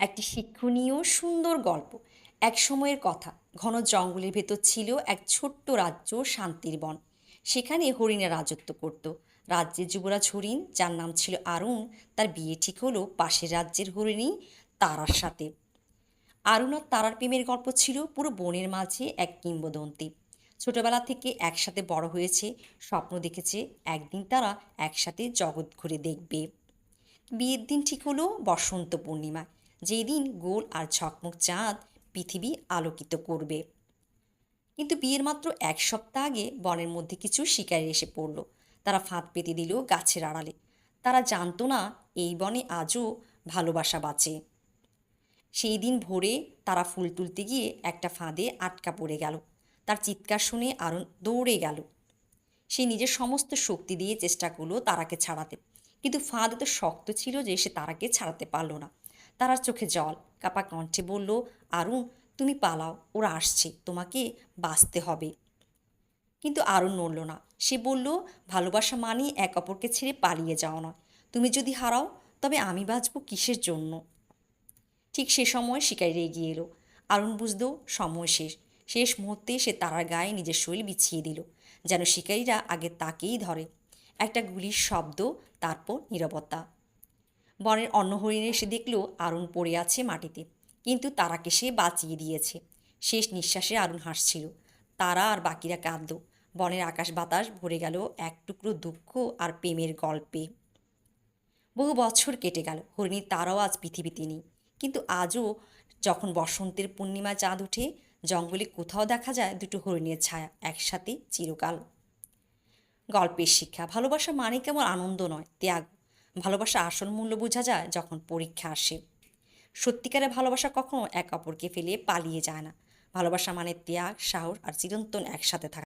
একটি শিক্ষণীয় সুন্দর গল্প। এক সময়ের কথা, ঘন জঙ্গলের ভেতর ছিল এক ছোট্ট রাজ্য, শান্তির বন। সেখানে হরিণের রাজত্ব করত। রাজ্যের যুবরাজ হরিণ, যার নাম ছিল আরুণ, তার বিয়ে ঠিক হলো পাশের রাজ্যের হরিণী তারার সাথে। আরুণ আর তারার প্রেমের গল্প ছিল পুরো বনের মাঝে এক কিংবদন্তি। ছোটবেলা থেকে একসাথে বড় হয়েছে, স্বপ্ন দেখেছে একদিন তারা একসাথে জগৎ ঘুরে দেখবে। বিয়ের দিন ঠিক হলো বসন্ত পূর্ণিমা, যেই দিন গোল আর ঝকমক চাঁদ পৃথিবী আলোকিত করবে। কিন্তু বিয়ের মাত্র এক সপ্তাহ আগে বনের মধ্যে কিছু শিকারী এসে পড়ল। তারা ফাঁদ পেতে দিল গাছের আড়ালে। তারা জানতো না এই বনে আজও ভালোবাসা বাঁচে। সেই দিন ভোরে তারা ফুল তুলতে গিয়ে একটা ফাঁদে আটকা পড়ে গেল। তার চিৎকার শুনে আরুণ দৌড়ে গেল। সে নিজের সমস্ত শক্তি দিয়ে চেষ্টা করলো তারাকে ছাড়াতে, কিন্তু ফাঁদ এত শক্ত ছিল যে সে তারাকে ছাড়াতে পারল না। তারার চোখে জল, কাপা কণ্ঠে বলল, আরুণ, তুমি পালাও, ওরা আসছে, তোমাকে বাঁচতে হবে। কিন্তু আরুণ নড়ল না। সে বলল, ভালোবাসা মানে এক অপরকে ছেড়ে পালিয়ে যাওয়া নয়। তুমি যদি হারাও, তবে আমি বাঁচবো কিসের জন্য? ঠিক সে সময় শিকারীরা এগিয়ে এলো। আরুণ বুঝল সময় শেষ। শেষ মুহূর্তে সে তারার গায়ে নিজের শরীর বিছিয়ে দিল, যেন শিকারীরা আগে তাকেই ধরে। একটা গুলির শব্দ, তারপর নীরবতা। বনের অন্য হরিণে এসে দেখল আরুণ পড়ে আছে মাটিতে, কিন্তু তারাকে সে বাঁচিয়ে দিয়েছে। শেষ নিঃশ্বাসে আরুণ হাসছিল। তারা আর বাকিরা কাঁদল। বনের আকাশ বাতাস ভরে গেল এক টুকরো দুঃখ আর প্রেমের গল্পে। বহু বছর কেটে গেল, হরিণীর তারাও আজ পৃথিবীতে নেই। কিন্তু আজও যখন বসন্তের পূর্ণিমা চাঁদ ওঠে, জঙ্গলে কোথাও দেখা যায় দুটো হরিণের ছায়া একসাথে চিরকাল। গল্পের শিক্ষা, ভালোবাসা মানে কেমন আনন্দ নয়, ত্যাগ। ভালোবাসা আসল মূল্য বোঝা যায় যখন পরীক্ষা আসে। সত্যিকারের ভালোবাসা কখনো এক অপরকে ফেলে পালিয়ে যায় না। ভালোবাসা মানে ত্যাগ, সাহস আর চিরন্তন একসাথে থাকা।